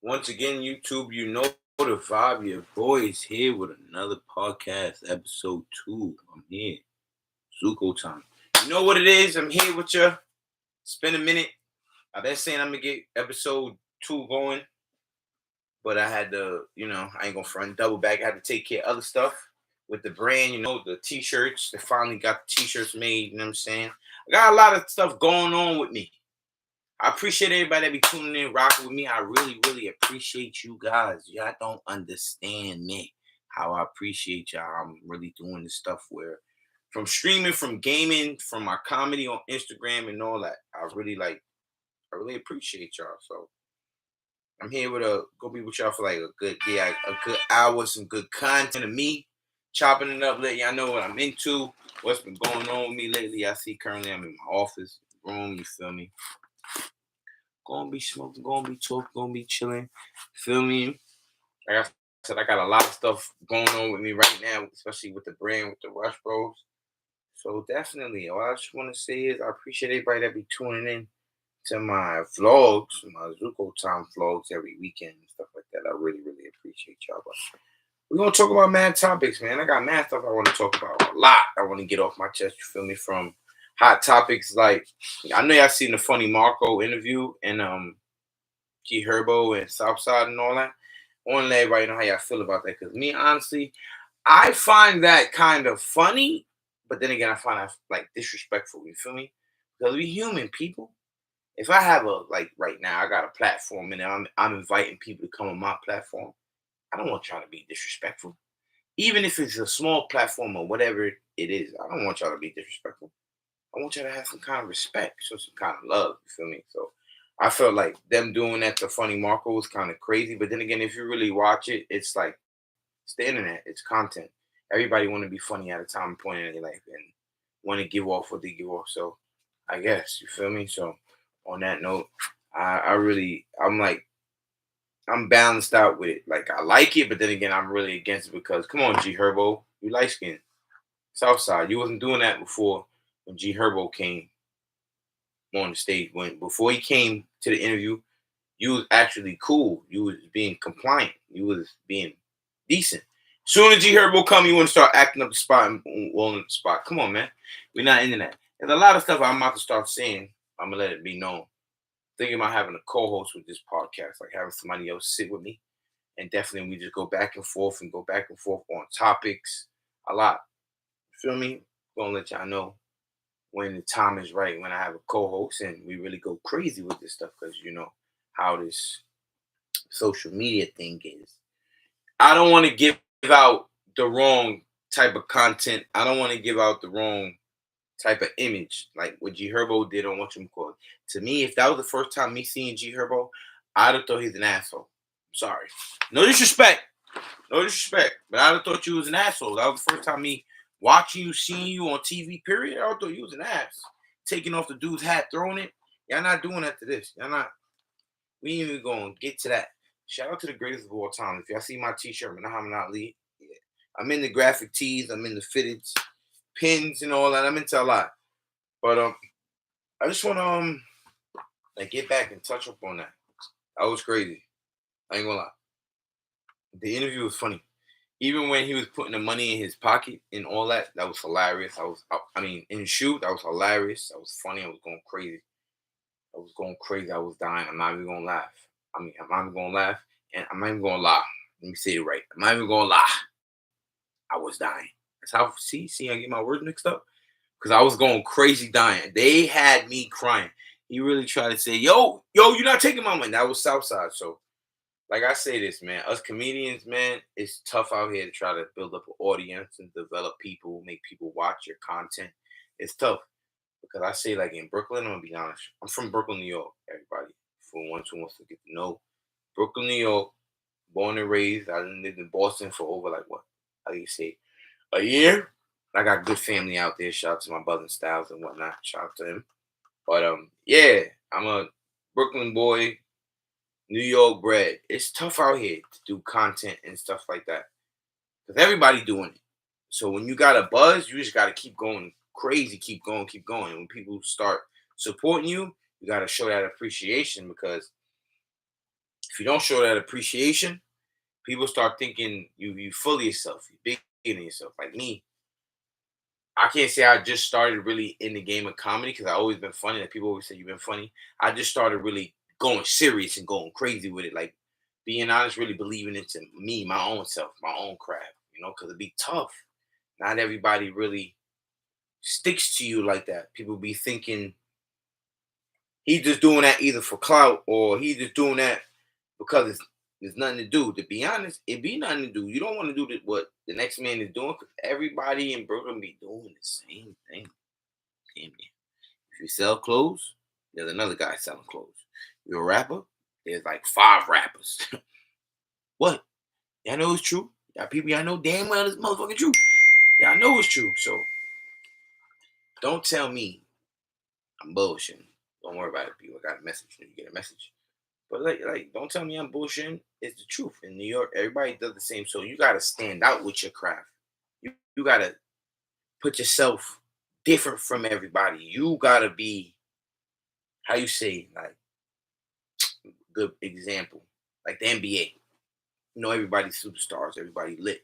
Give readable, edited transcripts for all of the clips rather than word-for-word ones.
Once again, YouTube, you know the vibe. Your boy is here with another podcast, episode 2. I'm here. Zooko time. You know what it is? I'm here with you. It's been a minute. I've been saying I'm going to get episode 2 going, but I had to, I ain't going to front double back. I had to take care of other stuff with the brand, the t shirts. They finally got the t shirts made. You know what I'm saying? I got a lot of stuff going on with me. I appreciate everybody that be tuning in, rocking with me. I really, really appreciate you guys. Y'all don't understand me. How I appreciate y'all. I'm really doing this stuff where from streaming, from gaming, from my comedy on Instagram and all that. I really appreciate y'all. So I'm here with go be with y'all for like a good hour, some good content of me. Chopping it up, letting y'all know what I'm into, what's been going on with me lately. I see currently I'm in my office room, you feel me? Gonna be smoking, gonna be talking, gonna be chilling. Feel me? Like I said, I got a lot of stuff going on with me right now, especially with the brand, with the Rush Bros. So definitely, all I just want to say is I appreciate everybody that be tuning in to my vlogs, my Zooko time vlogs every weekend and stuff like that. I really, really appreciate y'all. But we're gonna talk about mad topics, man. I got mad stuff I want to talk about. A lot I want to get off my chest. You feel me? From hot topics like I know y'all seen the funny Marco interview and G Herbo and Southside and all that. I want to let everybody know how y'all feel about that. Because me, honestly, I find that kind of funny, but then again, I find that like disrespectful. You feel me? Because we human people. If I have a like right now, I got a platform and I'm inviting people to come on my platform. I don't want y'all to be disrespectful. Even if it's a small platform or whatever it is, I don't want y'all to be disrespectful. I want y'all to have some kind of respect, show some kind of love. You feel me? So I felt like them doing that to Funny Marco was kind of crazy. But then again, if you really watch it, it's like it's the internet, it's content. Everybody want to be funny at a time point in their life and want to give off what they give off. So I guess you feel me. So on that note, I'm like I'm balanced out with it. Like I like it, but then again, I'm really against it because come on, G Herbo, you light skinned Southside. You wasn't doing that before when G Herbo came on the stage. When before he came to the interview, you was actually cool. You was being compliant. You was being decent. Soon as G Herbo come, you want to start acting up the spot and walling the spot. Come on, man. We're not into that. There's a lot of stuff I'm about to start saying. I'm gonna let it be known. Thinking about having a co-host with this podcast, like having somebody else sit with me, and definitely we just go back and go back and forth on topics a lot. Feel me? Gonna let y'all know when the time is right when I have a co-host and we really go crazy with this stuff because you know how this social media thing is. I don't want to give out the wrong type of content. I don't want to give out the wrong type of image like what G Herbo did on what you call it. To me, if that was the first time me seeing G Herbo, I'd have thought he's an asshole. I'm sorry. No disrespect. No disrespect. But I'd have thought you was an asshole. That was the first time me watching you, seeing you on TV, period. I thought you was an ass. Taking off the dude's hat, throwing it. Y'all not doing that to this. Y'all not. We ain't even gonna get to that. Shout out to the greatest of all time. If y'all see my t-shirt, Muhammad Ali, yeah. I'm in the graphic tees, I'm in the fitted pins and all that. I'm into a lot. But I just wanna like get back and touch up on that. That was crazy. I ain't gonna lie. The interview was funny. Even when he was putting the money in his pocket and all that, that was hilarious. I mean, in the shoot, that was hilarious. That was funny. I was going crazy. I was going crazy. I was dying. I'm not even gonna laugh. I mean, I'm not even gonna laugh, and I'm not even gonna lie. Let me say it right. I'm not even gonna lie. I was dying. That's how. See, I get my words mixed up because I was going crazy, dying. They had me crying. He really tried to say, "Yo, you're not taking my money." That was Southside. So, like I say this, man, us comedians, man, it's tough out here to try to build up an audience and develop people, make people watch your content. It's tough because I say, like in Brooklyn, I'm gonna be honest. I'm from Brooklyn, New York. Everybody, for one who wants to get to know Brooklyn, New York, born and raised. I lived in Boston for over like what? How do you say? A year. I got good family out there. Shout out to my brother Styles and whatnot. Shout out to him. But yeah, I'm a Brooklyn boy, New York bred. It's tough out here to do content and stuff like that because everybody doing it. So when you got a buzz, you just got to keep going crazy, keep going, keep going. And when people start supporting you, you got to show that appreciation because If you don't show that appreciation, people start thinking you full of yourself, you big in yourself. Like me, I can't say I just started really in the game of comedy because I always been funny. Like people always say you've been funny. I just started really going serious and going crazy with it. Like being honest, really believing into me, my own self, my own craft. Because it'd be tough. Not everybody really sticks to you like that. People be thinking he's just doing that either for clout or he's just doing that because there's nothing to do. To be honest, it be nothing to do. You don't want to do what the next man is doing because everybody in Brooklyn be doing the same thing. Damn it. If you sell clothes, there's another guy selling clothes. You're a rapper, there's like 5 rappers. What? Y'all know it's true. Y'all people, y'all know damn well it's motherfucking true. Y'all know it's true. So don't tell me I'm bullshitting. Don't worry about it, people. I got a message. You get a message. But don't tell me I'm bullshitting. It's the truth. In New York, everybody does the same. So you gotta stand out with your craft. You gotta put yourself different from everybody. You gotta be, how you say, like, good example. Like the NBA. Everybody's superstars, everybody lit.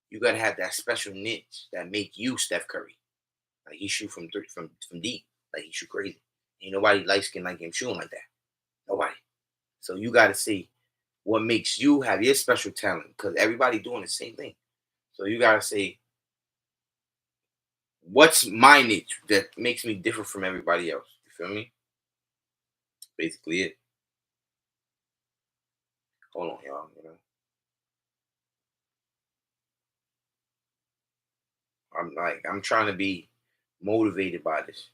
You gotta have that special niche that make you Steph Curry. Like he shoot from deep. Like he shoot crazy. Ain't nobody light skin like him shooting like that. Nobody. So you gotta see what makes you have your special talent because everybody doing the same thing. So you gotta say, what's my niche that makes me different from everybody else? You feel me? Basically it. Hold on, y'all. I'm trying to be motivated by this.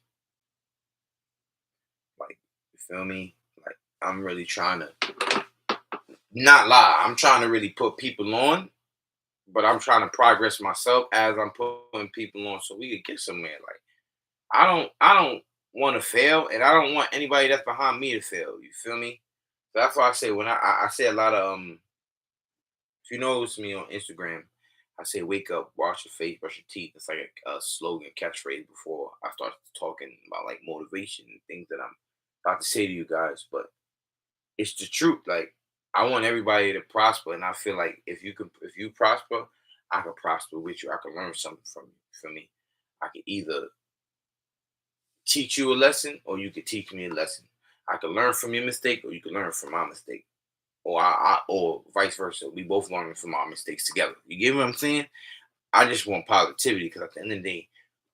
Like, you feel me? Like I'm really trying to not lie. I'm trying to really put people on, but I'm trying to progress myself as I'm putting people on so we could get somewhere. Like I don't want to fail, and I don't want anybody that's behind me to fail. You feel me? So that's why I say when I say a lot of if you notice me on Instagram, I say wake up, wash your face, brush your teeth. It's like a slogan, catchphrase before I start talking about like motivation and things that I'm about to say to you guys. But it's the truth. Like I want everybody to prosper, and I feel like if you prosper, I can prosper with you. I can learn something from you. For me, I can either teach you a lesson, or you could teach me a lesson. I can learn from your mistake, or you can learn from my mistake, or vice versa. We both learn from our mistakes together. You get what I'm saying? I just want positivity because at the end of the day,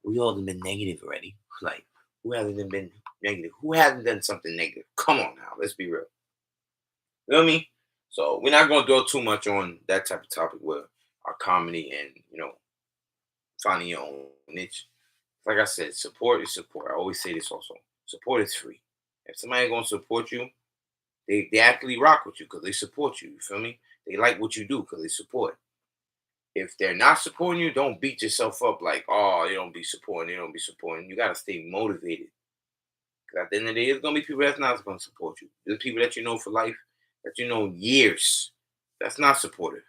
we all have been negative already. Like who hasn't been negative? Who hasn't done something negative? Come on now, let's be real. You know what I mean? So we're not gonna dwell too much on that type of topic where our comedy and finding your own niche. Like I said, support is support. I always say this also. Support is free. If somebody gonna support you, they actually rock with you because they support you. You feel me? They like what you do because they support. If they're not supporting you, don't beat yourself up like, oh, they don't be supporting, they don't be supporting. You gotta stay motivated. Because at the end of the day, there's gonna be people that's not gonna support you. There's people that you know for life, that you know years, that's not supportive.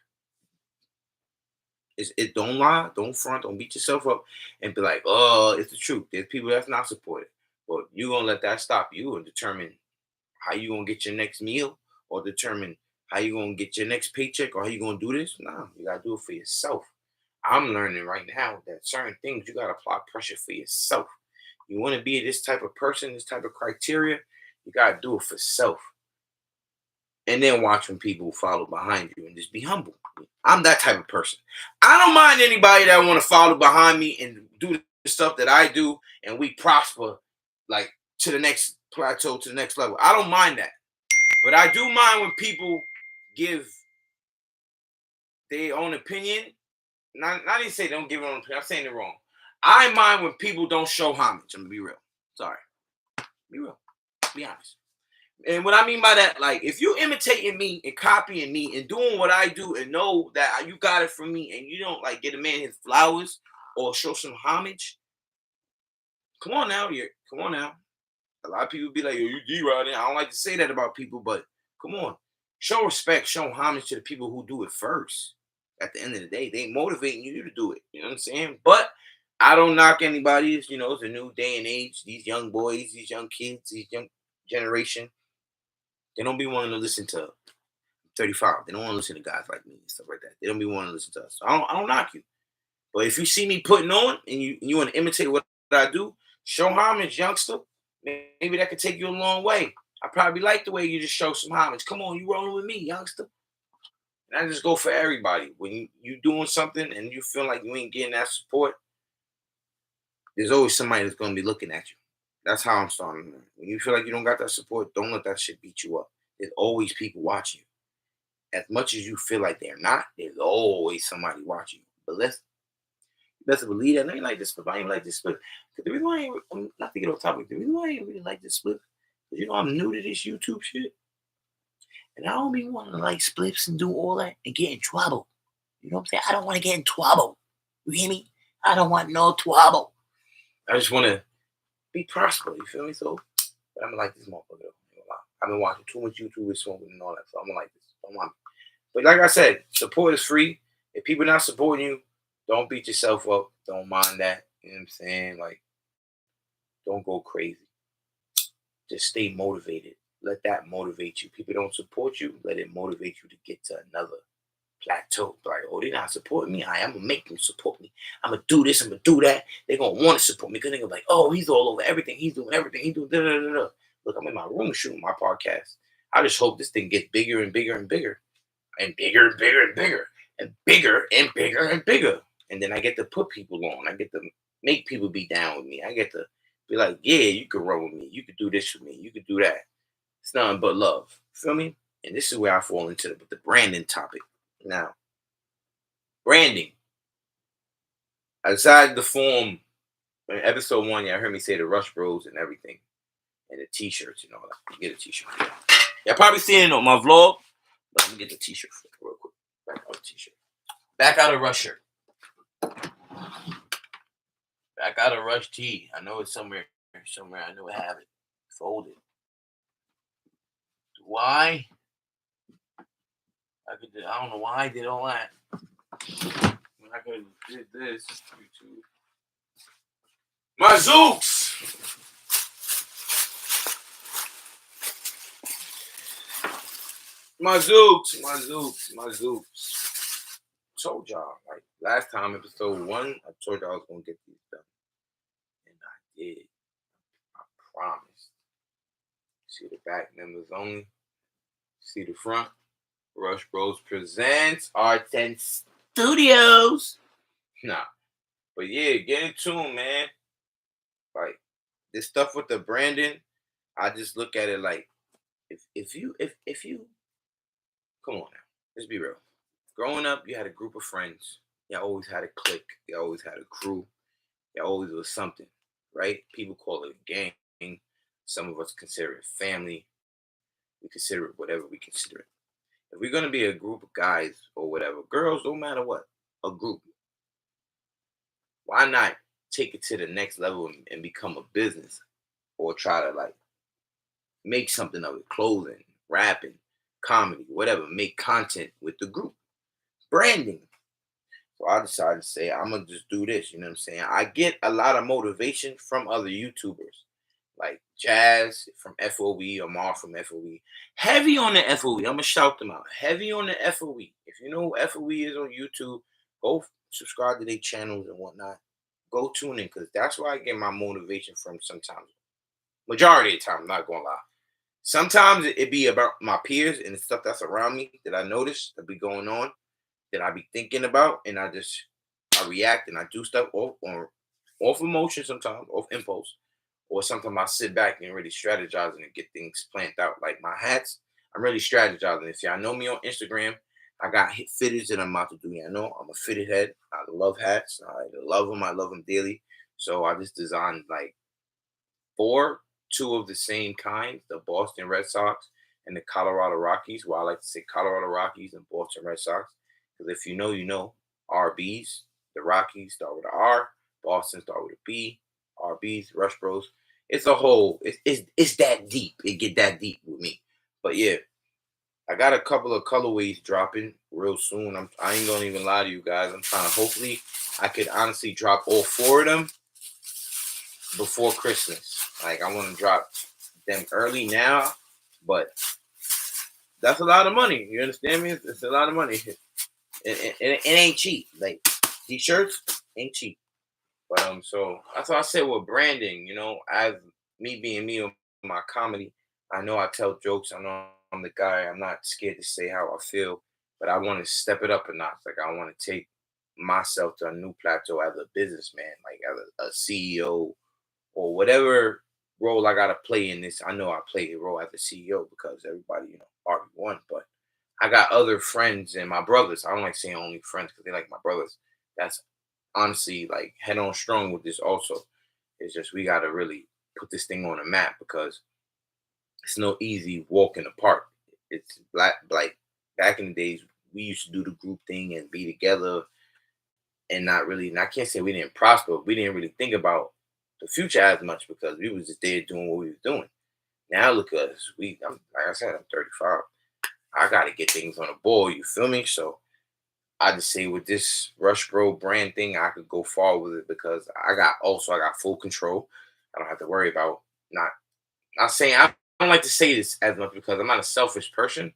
It don't lie, don't front, don't beat yourself up and be like, oh, it's the truth. There's people that's not supportive. But you gonna let that stop you and determine how you gonna get your next meal or determine how you gonna get your next paycheck or how you gonna do this. No, you gotta do it for yourself. I'm learning right now that certain things you gotta apply pressure for yourself. You wanna be this type of person, this type of criteria, you gotta do it for self. And then watch when people follow behind you and just be humble. I'm that type of person. I don't mind anybody that want to follow behind me and do the stuff that I do and we prosper like to the next plateau, to the next level. I don't mind that. But I do mind when people give their own opinion. Not even say they don't give their own opinion. I'm saying it wrong. I mind when people don't show homage. I'm gonna be real. Sorry. Be real. Be honest. And what I mean by that, like, if you imitating me and copying me and doing what I do and know that you got it from me and you don't like get a man his flowers or show some homage, come on now, come on now. A lot of people be like, yo, you D-Rod. I don't like to say that about people, but come on. Show respect, show homage to the people who do it first. At the end of the day, they motivating you to do it. You know what I'm saying? But I don't knock anybody. It's a new day and age. These young boys, these young kids, these young generation, they don't be wanting to listen to 35. They don't want to listen to guys like me and stuff like that. They don't be wanting to listen to us. So I don't knock you. But if you see me putting on and you want to imitate what I do, show homage, youngster. Maybe that could take you a long way. I probably like the way you just show some homage. Come on, you rolling with me, youngster. And I just go for everybody. When you doing something and you feel like you ain't getting that support, there's always somebody that's gonna be looking at you. That's how I'm starting. When you feel like you don't got that support, don't let that shit beat you up. There's always people watching you. As much as you feel like they're not, there's always somebody watching you. But let's best believe that. I ain't like this split. I ain't like this split. The reason why I'm not to get off topic. The reason why I ain't really like this split, because I'm new to this YouTube shit. And I don't be wanting to like splits and do all that and get in trouble. You know what I'm saying? I don't want to get in trouble. You hear me? I don't want no trouble. I just want to be prosperous. You feel me? So I'm gonna like this motherfucker. I've been watching too much YouTube smoking and all that, so I'm gonna like this. Don't want me. But like I said, support is free. If people not supporting you, don't beat yourself up. Don't mind that. You know what I'm saying? Like, don't go crazy. Just stay motivated. Let that motivate you. People don't support you, let it motivate you to get to another plateau. Like, oh, they're not supporting me. I'm gonna make them support me. I'm gonna do this, I'm gonna do that. They're gonna want to support me because they're gonna be like, oh, he's all over everything. He's doing everything. He's doing da da da da. Look, I'm in my room shooting my podcast. I just hope this thing gets bigger and bigger and bigger. And bigger and bigger and bigger. And bigger and bigger and bigger. And then I get to put people on. I get to make people be down with me. I get to be like, yeah, you can run with me. You can do this with me. You can do that. It's nothing but love. Feel me? And this is where I fall into the branding topic. Now, branding. I decided to form in episode 1, y'all heard me say the Rush Bros and everything. And the t-shirts and all that. You get a t-shirt. Y'all probably seen it on my vlog. But I'm gonna get the t-shirt real quick. Back out the t-shirt. Back out of Rush shirt. Back out of Rush tee. I know it's somewhere. I know I have it. Folded. Why? I don't know why I did all that. When I could have did this. YouTube. My Zooks! My Zooks. Told y'all, like last time, episode 1, I told y'all I was gonna get these done. And I did. I promised. See the back, members only. See the front. Rush Bros presents R10 Studios. Nah. But yeah, get in tune, man. Like this stuff with the branding, I just look at it like if you come on now, let's be real. Growing up, you had a group of friends. You always had a clique. You always had a crew. You always was something, right? People call it a gang. Some of us consider it family. We consider it whatever we consider it. If we're gonna be a group of guys or whatever, girls, no matter what, a group. Why not take it to the next level and become a business, or try to like make something of it? Clothing, rapping, comedy, whatever. Make content with the group. Branding. So I decided to say, I'm going to just do this. You know what I'm saying? I get a lot of motivation from other YouTubers. Like Jazz from FOE, Amar from FOE. Heavy on the FOE. I'm going to shout them out. Heavy on the FOE. If you know who FOE is on YouTube, go subscribe to their channels and whatnot. Go tune in, because that's where I get my motivation from sometimes. Majority of the time, I'm not going to lie. Sometimes it be about my peers and the stuff that's around me that I notice that be going on, that I be thinking about, and I react and I do stuff off emotion sometimes, off impulse, or sometimes I sit back and really strategizing and get things planned out. Like my hats, I'm really strategizing. If y'all know me on Instagram, I got fitteds that I'm about to do. Y'all know I'm a fitted head. I love hats. I love them daily. So I just designed like 2 of the same kind, the Boston Red Sox and the Colorado Rockies. Well, I like to say Colorado Rockies and Boston Red Sox. Because if you know, you know. RBs, the Rockies start with an R, Boston start with a B, RBs, Rush Bros. It's a whole, it's that deep. It get that deep with me. But yeah, I got a couple of colorways dropping real soon. I ain't gonna even lie to you guys. I'm trying to, hopefully I could honestly drop all 4 of them before Christmas. Like I want to drop them early now, but that's a lot of money. You understand me? It's a lot of money. It ain't cheap. Like these shirts ain't cheap. But so that's what I said with branding. As me being me with my comedy, I know I tell jokes. I know I'm the guy. I'm not scared to say how I feel, but I want to step it up a notch. Like I want to take myself to a new plateau as a businessman, like as a CEO or whatever role I gotta play in this. I know I play a role as a CEO because everybody, already won. But I got other friends and my brothers. I don't like saying only friends because they like my brothers. That's honestly like head on strong with this also. It's just we gotta really put this thing on a map because it's no easy walk in the park. It's like back in the days we used to do the group thing and be together and not really, and I can't say we didn't prosper. We didn't really think about the future as much because we was just there doing what we was doing. Now look at us. Like I said, I'm 35. I gotta get things on the board. You feel me? So I just say with this Rush Bro brand thing, I could go far with it because I got full control. I don't have to worry about not saying I don't like to say this as much because I'm not a selfish person,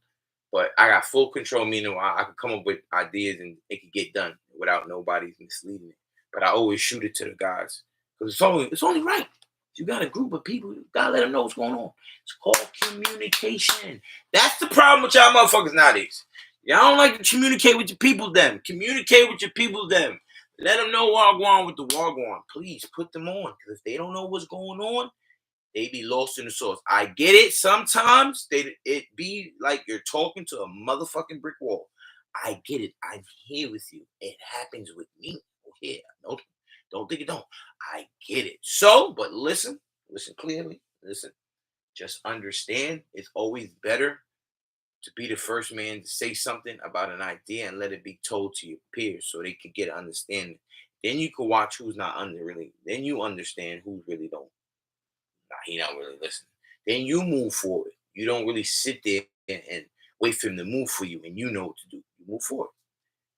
but I got full control, meaning I could come up with ideas and it could get done without nobody's misleading it. But I always shoot it to the guys because it's only right. You got a group of people, you gotta let them know what's going on. It's called communication. That's the problem with y'all motherfuckers nowadays. Y'all don't like to communicate with your people. Them communicate with your people. Them let them know wagwan with the wagwan. Please put them on because if they don't know what's going on, they be lost in the sauce. I get it. Sometimes it be like you're talking to a motherfucking brick wall. I get it. I'm here with you. It happens with me. Oh, yeah. No, don't think it don't. I get it. So, but listen clearly. Listen. Just understand it's always better to be the first man to say something about an idea and let it be told to your peers so they could get an understanding. Then you can watch who's not under really. Then you understand who's really don't. Nah, he not really listening. Then you move forward. You don't really sit there and wait for him to move for you, and you know what to do. You move forward.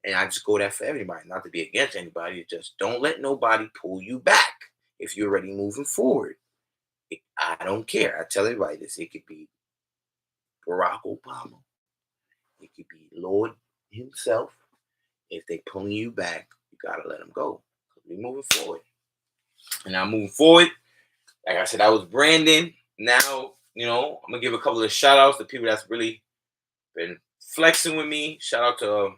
And I just go that for everybody, not to be against anybody. Just don't let nobody pull you back if you're already moving forward. I don't care. I tell everybody this. It could be Barack Obama. It could be Lord himself. If they pulling you back, you gotta let them go. We moving forward. And I'm moving forward. Like I said, I was branding. Now, I'm gonna give a couple of shout outs to people that's really been flexing with me. Shout out to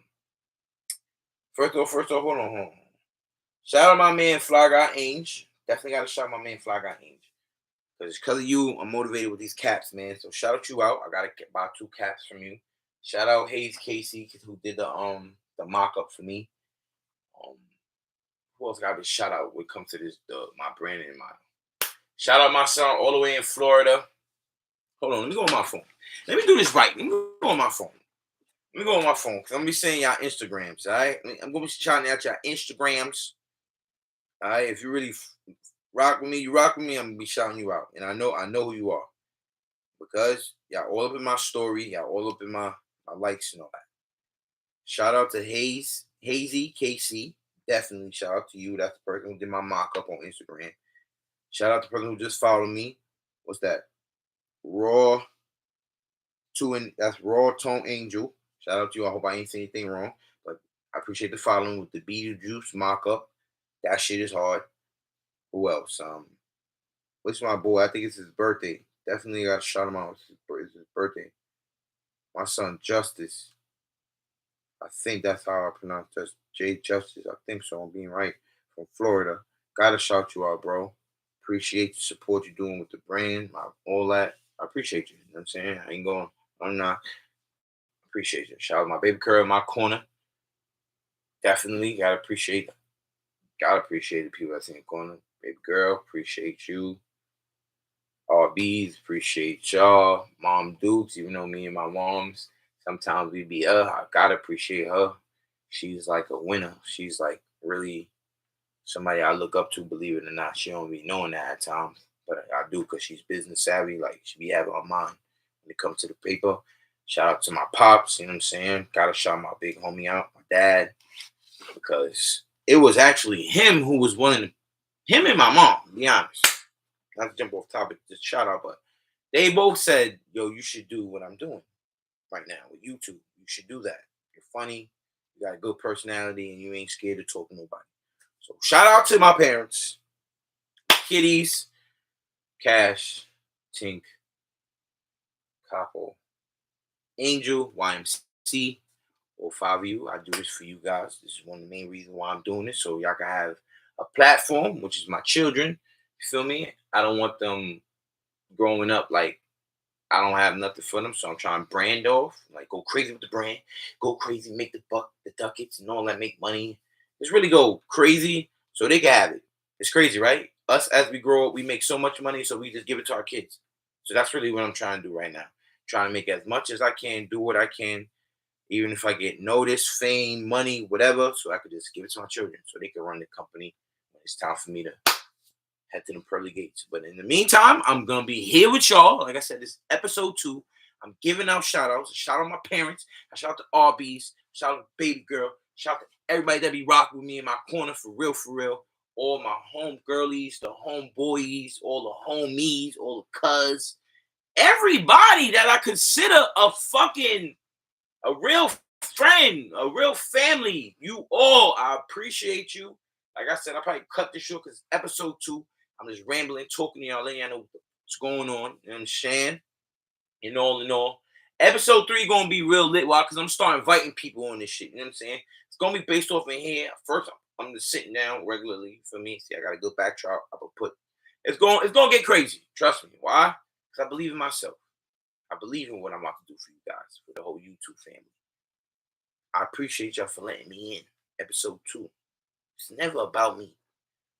first off, hold on. Shout out my man Fly Guy Ainge. Definitely gotta shout out my man Fly Guy Ainge. Because of you, I'm motivated with these caps, man. So shout out you out. I gotta buy 2 caps from you. Shout out Hayes Casey who did the mock up for me. Um, who else got to be shout out when it comes to this my branding and my shout out my son all the way in Florida. Hold on, let me go on my phone. Let me do this right. Let me go on my phone. Let me go on my phone because I'm gonna be saying y'all Instagrams. All right, I'm gonna be shouting out y'all Instagrams. All right, if you really rock with me, you rock with me. I'm gonna be shouting you out, and I know who you are because y'all all up in my story. Y'all all up in my likes and all that. Shout out to Hazy KC. Definitely shout out to you. That's the person who did my mock up on Instagram. Shout out to the person who just followed me. What's that? Raw that's Raw Tone Angel. Shout out to you. I hope I ain't saying anything wrong. But I appreciate the following with the Beetlejuice mock up. That shit is hard. Who else? What's my boy? I think it's his birthday. Definitely got to shout him out. It's his birthday. My son Justice. I think that's how I pronounce that. Jay Justice. I think so. I'm being right. From Florida. Gotta shout you out, bro. Appreciate the support you're doing with the brand, all that. I appreciate you. You know what I'm saying? I ain't going, I'm not. Appreciate you. Shout out my baby girl in my corner. Definitely gotta appreciate the people that's in the corner. Baby girl, appreciate you. RBs, appreciate y'all. Mom Dukes, even though me and my moms, sometimes we be I gotta appreciate her. She's like a winner. She's like really somebody I look up to, believe it or not. She don't be knowing that at times, but I do because she's business savvy. Like she be having her mind when it comes to the paper. Shout out to my pops, you know what I'm saying? Gotta shout my big homie out, my dad, because it was actually him who was willing him and my mom, to be honest. Not to jump off topic, just shout out, but they both said, yo, you should do what I'm doing. right now with YouTube. You should do that. You're funny. You got a good personality, and you ain't scared to talk to nobody. So shout out to my parents, Kitties, Cash, Tink, Capo, Angel, YMC, all 5 of you. I do this for you guys. This is one of the main reasons why I'm doing this, so y'all can have a platform, which is my children. You feel me? I don't want them growing up like I don't have nothing for them, so I'm trying to brand off, like go crazy with the brand, go crazy, make the buck, the ducats, and all that, make money. Just really go crazy so they can have it. It's crazy, right? Us as we grow up, we make so much money, so we just give it to our kids. So that's really what I'm trying to do right now. Trying to make as much as I can, do what I can, even if I get notice, fame, money, whatever, so I could just give it to my children so they can run the company when it's time for me to head to the pearly gates. But in the meantime, I'm gonna be here with y'all. Like I said, this is episode 2. I'm giving out shout outs. Shout out my parents. I shout out to RBs. Shout out to baby girl. Shout out to everybody that be rocking with me in my corner for real, for real. All my home girlies, the home boys, all the homies, all the cuz. Everybody that I consider a real friend, a real family. You all, I appreciate you. Like I said, I probably cut this short because episode 2, I'm just rambling, talking to y'all, letting y'all know what's going on. You know what I'm saying? In all, episode 3 gonna be real lit. Why? Because I'm starting inviting people on this shit. You know what I'm saying? It's gonna be based off in here. First, I'm just sitting down regularly for me. See, I got a good backdrop. I will put. It's gonna get crazy. Trust me. Why? Because I believe in myself. I believe in what I'm about to do for you guys, for the whole YouTube family. I appreciate y'all for letting me in. Episode 2. It's never about me.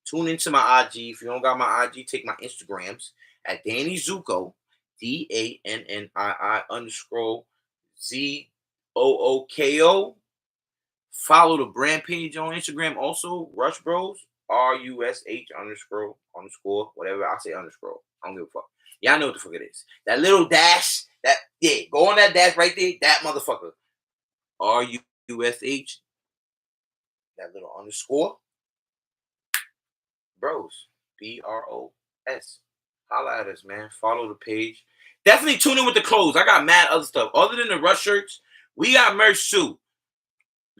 Tune into my IG. If you don't got my IG, take my Instagrams at Danny Zooko, DANNI_ZOOKO. Follow the brand page on Instagram also, Rush Bros, RUSH_, whatever I say underscore. I don't give a fuck. Y'all know what the fuck it is. That little dash, go on that dash right there, that motherfucker. RUSH, that little underscore. Bros, BROS. Holla at us, man. Follow the page. Definitely tune in with the clothes. I got mad other stuff. Other than the Rush shirts, we got merch too.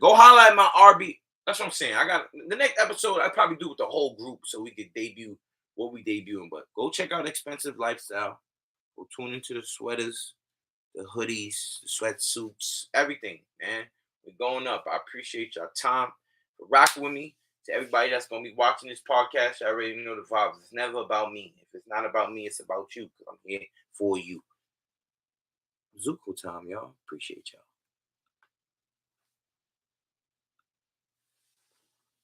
Go holla at my RB. That's what I'm saying. I got the next episode. I probably do with the whole group so we could debut what we debuting. But go check out Expensive Lifestyle. Go tune into the sweaters, the hoodies, the sweatsuits, everything, man. We're going up. I appreciate your time for rocking with me. To everybody that's going to be watching this podcast, you already know the vibes. It's never about me. If it's not about me, it's about you because I'm here for you. Zooko time, y'all. Appreciate y'all.